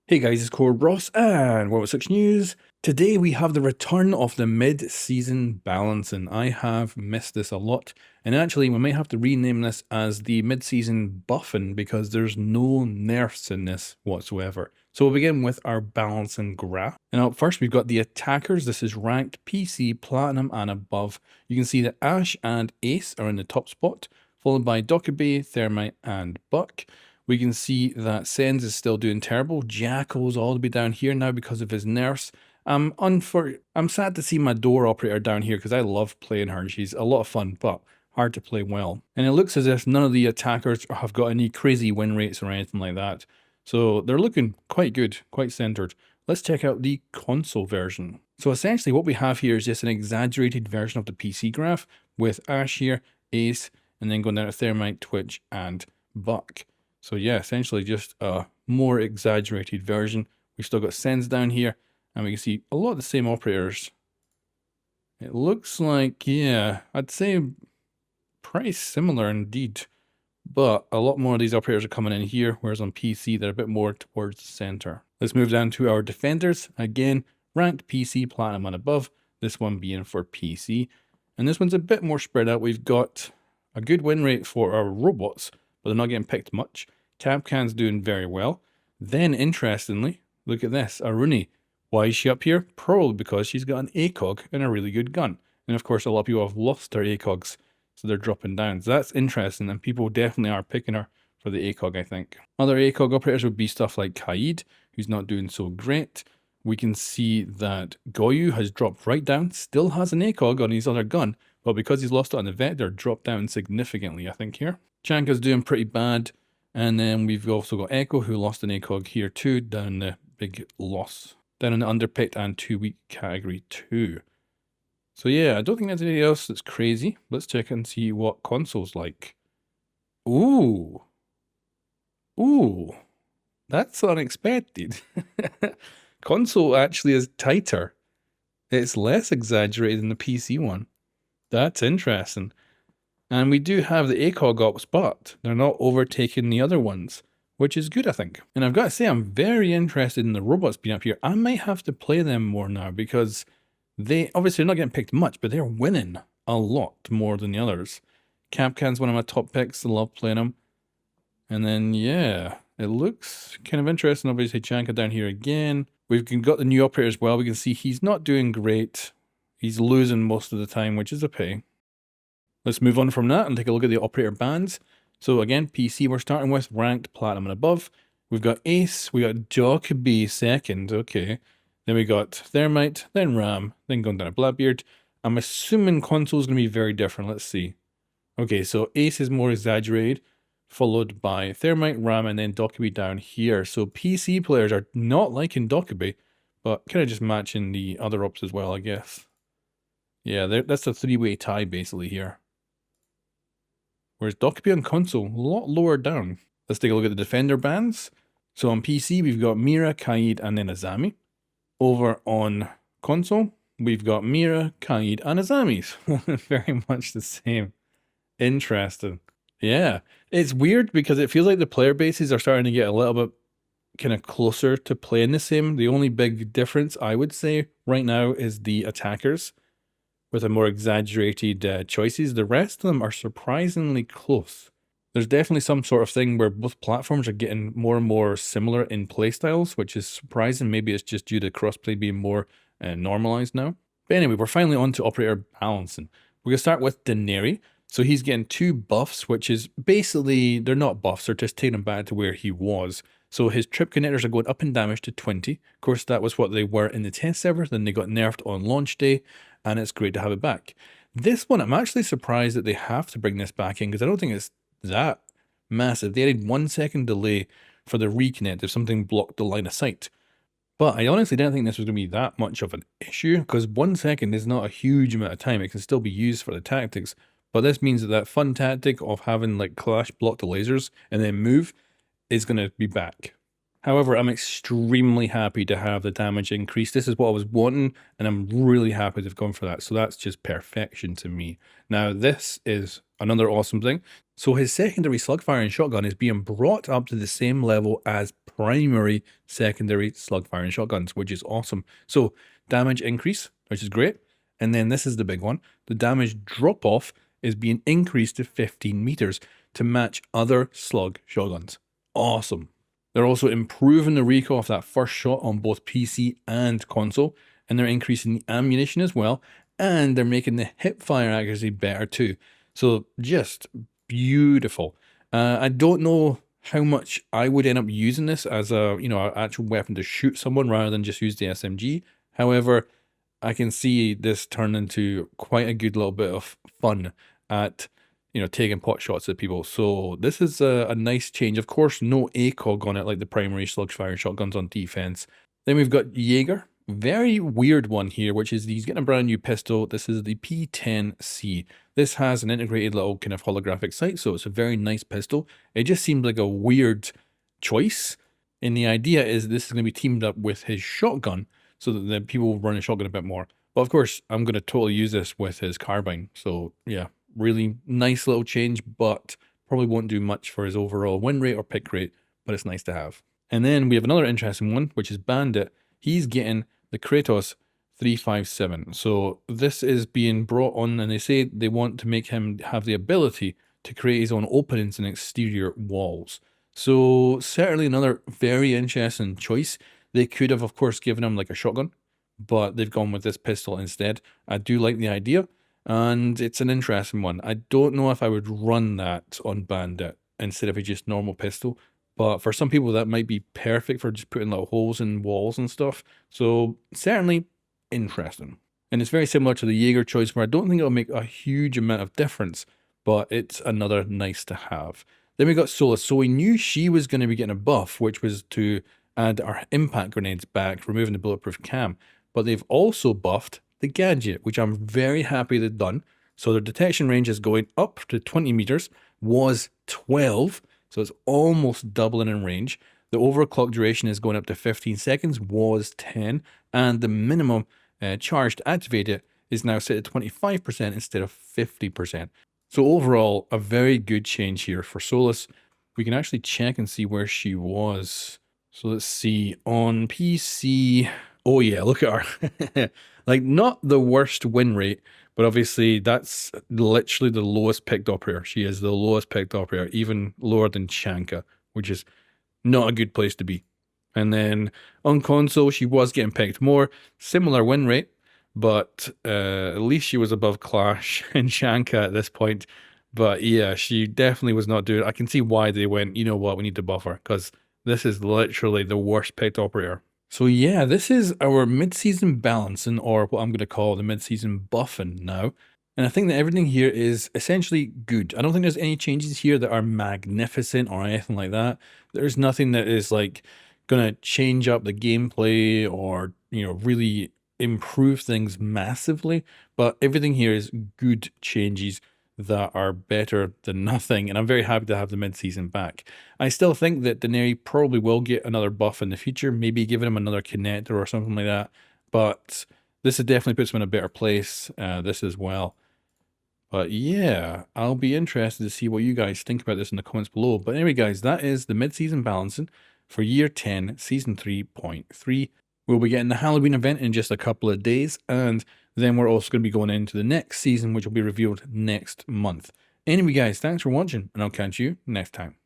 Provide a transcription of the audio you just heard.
Hey guys, it's COREROSS and World 6 News. Today we have the return of the mid-season balance, and I have missed this a lot. And actually, we might have to rename this as the mid-season buffing because there's no nerfs in this whatsoever. So we'll begin with our balancing graph. And up first, we've got the attackers. This is ranked PC, Platinum, and above. You can see that Ash and Ace are in the top spot, followed by Dokkaebi, Thermite, and Buck. We can see that Sens is still doing terrible. Jackal's all the way down here now because of his nerfs. I'm sad to see my door operator down here because I love playing her. She's a lot of fun, but hard to play well. And it looks as if none of the attackers have got any crazy win rates or anything like that. So they're looking quite good, quite centered. Let's check out the console version. So essentially what we have here is just an exaggerated version of the PC graph with Ash here, Ace, and then going down to Thermite, Twitch, and Buck. So yeah, essentially just a more exaggerated version. We've still got Sens down here, and we can see a lot of the same operators. It looks like, yeah, I'd say pretty similar indeed. But a lot more of these operators are coming in here, whereas on PC they're a bit more towards the center. Let's move down to our defenders. Again, ranked PC, Platinum and above. This one being for PC. And this one's a bit more spread out. We've got a good win rate for our robots, but they're not getting picked much. Capcan's doing very well. Then, interestingly, look at this, Aruni. Why is she up here? Probably because she's got an ACOG and a really good gun. And of course, a lot of people have lost their ACOGs, so they're dropping down. So that's interesting, and people definitely are picking her for the ACOG, I think. Other ACOG operators would be stuff like Kaid, who's not doing so great. We can see that Goyu has dropped right down, still has an ACOG on his other gun, but because he's lost it on the Vector, dropped down significantly, I think, here. Chanka's doing pretty bad. And then we've also got Echo, who lost an ACOG here too, down the big loss. Down in the underpicked and 2-week category too. So yeah, I don't think there's anything else that's crazy. Let's check and see what console's like. Ooh. Ooh. That's unexpected. Console actually is tighter. It's less exaggerated than the PC one. That's interesting. And we do have the ACOG ops, but they're not overtaking the other ones, which is good, I think. And I've got to say, I'm very interested in the robots being up here. I might have to play them more now because they obviously are not getting picked much, but they're winning a lot more than the others. Capcan's one of my top picks. I love playing them. And then, yeah, it looks kind of interesting. Obviously, Chanka down here again. We've got the new operator as well. We can see he's not doing great. He's losing most of the time, which is a pity. Let's move on from that and take a look at the operator bands. So again, PC we're starting with, ranked Platinum and above. We've got Ace, we got Dokkaebi second, okay. Then we got Thermite, then Ram, then going down to Blackbeard. I'm assuming console is going to be very different, let's see. Okay, so Ace is more exaggerated, followed by Thermite, Ram, and then Dokkaebi down here. So PC players are not liking Dokkaebi, but kind of just matching the other ops as well, I guess. Yeah, that's a three-way tie basically here. Whereas Dokkaebi on console, a lot lower down. Let's take a look at the defender bands. So on PC, we've got Mira, Kaid, and then Azami. Over on console, we've got Mira, Kaid, and Azami's. Very much the same. Interesting. Yeah, it's weird because it feels like the player bases are starting to get a little bit kind of closer to playing the same. The only big difference, I would say, right now is the attackers with a more exaggerated choices. The rest of them are surprisingly close. There's definitely some sort of thing where both platforms are getting more and more similar in playstyles, which is surprising. Maybe it's just due to crossplay being more normalized now. But anyway, we're finally on to operator balancing. We're going to start with Denari. So he's getting 2 buffs, which is basically, they're not buffs, they're just taking him back to where he was. So his trip connectors are going up in damage to 20. Of course, that was what they were in the test server. Then they got nerfed on launch day, and it's great to have it back. This one, I'm actually surprised that they have to bring this back in because I don't think it's that massive. They added 1 second delay for the reconnect if something blocked the line of sight. But I honestly didn't think this was going to be that much of an issue because 1 second is not a huge amount of time. It can still be used for the tactics. But this means that that fun tactic of having like Clash block the lasers and then move is going to be back. However, I'm extremely happy to have the damage increase. This is what I was wanting, and I'm really happy they've gone for that. So that's just perfection to me. Now, this is another awesome thing. So his secondary slug firing shotgun is being brought up to the same level as primary secondary slug firing shotguns, which is awesome. So damage increase, which is great. And then this is the big one. The damage drop off is being increased to 15 meters to match other slug shotguns. Awesome. They're also improving the recoil of that first shot on both PC and console, and they're increasing the ammunition as well, and they're making the hip fire accuracy better too. So just beautiful. I don't know how much I would end up using this as a, an actual weapon to shoot someone rather than just use the SMG. However, I can see this turn into quite a good little bit of fun at taking pot shots at people. So this is a nice change. Of course, no ACOG on it like the primary slug firing shotguns on defense. Then we've got Jäger. Very weird one here, which is he's getting a brand new pistol. This is the P10C. This has an integrated little kind of holographic sight, so it's a very nice pistol. It just seemed like a weird choice. And the idea is this is going to be teamed up with his shotgun so that the people will run a shotgun a bit more. But of course, I'm going to totally use this with his carbine. So yeah, really nice little change, but probably won't do much for his overall win rate or pick rate, but it's nice to have. And then we have another interesting one, which is Bandit. He's getting the COREROSS 357. So this is being brought on, and they say they want to make him have the ability to create his own openings in exterior walls. So certainly another very interesting choice. They could have, of course, given him like a shotgun, but they've gone with this pistol instead. I do like the idea, and it's an interesting one. I don't know if I would run that on Bandit instead of a just normal pistol, but for some people that might be perfect for just putting little holes in walls and stuff. So certainly interesting. And it's very similar to the Jäger choice, where I don't think it'll make a huge amount of difference, but it's another nice to have. Then we got Solis. So we knew she was going to be getting a buff, which was to add our impact grenades back, removing the bulletproof cam. But they've also buffed the gadget, which I'm very happy they've done. So their detection range is going up to 20 meters, was 12, so it's almost doubling in range. The overclock duration is going up to 15 seconds, was 10, and the minimum charge to activate it is now set at 25% instead of 50%. So overall, a very good change here for Solis. We can actually check and see where she was. So let's see, on PC, oh yeah, look at her. Like, not the worst win rate, but obviously that's literally the lowest picked operator. She is the lowest picked operator, even lower than Shanka, which is not a good place to be. And then on console, she was getting picked more, similar win rate, but at least she was above Clash and Shanka at this point. But yeah, she definitely was not doing it. I can see why they went, you know what, we need to buff her, because this is literally the worst picked operator. So yeah, this is our mid-season balancing, or what I'm going to call the mid-season buffing now. And I think that everything here is essentially good. I don't think there's any changes here that are magnificent or anything like that. There's nothing that is like going to change up the gameplay or, really improve things massively. But everything here is good changes that are better than nothing, and I'm very happy to have the mid-season back. I still think that Denari probably will get another buff in the future, maybe giving him another connector or something like that, but this definitely puts him in a better place, this as well. But yeah, I'll be interested to see what you guys think about this in the comments below. But anyway guys, that is the mid-season balancing for Year 10, Season 3.3. We'll be getting the Halloween event in just a couple of days, and then we're also going to be going into the next season, which will be revealed next month. Anyway guys, thanks for watching, and I'll catch you next time.